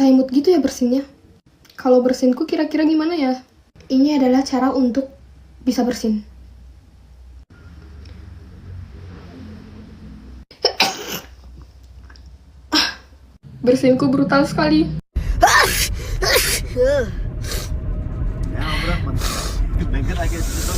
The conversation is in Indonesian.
Bisa imut gitu ya bersinnya. Kalau bersinku kira-kira gimana ya? Ini adalah cara untuk bisa bersin. Bersinku brutal sekali. Ja, bro, man. Denkt het eigenlijk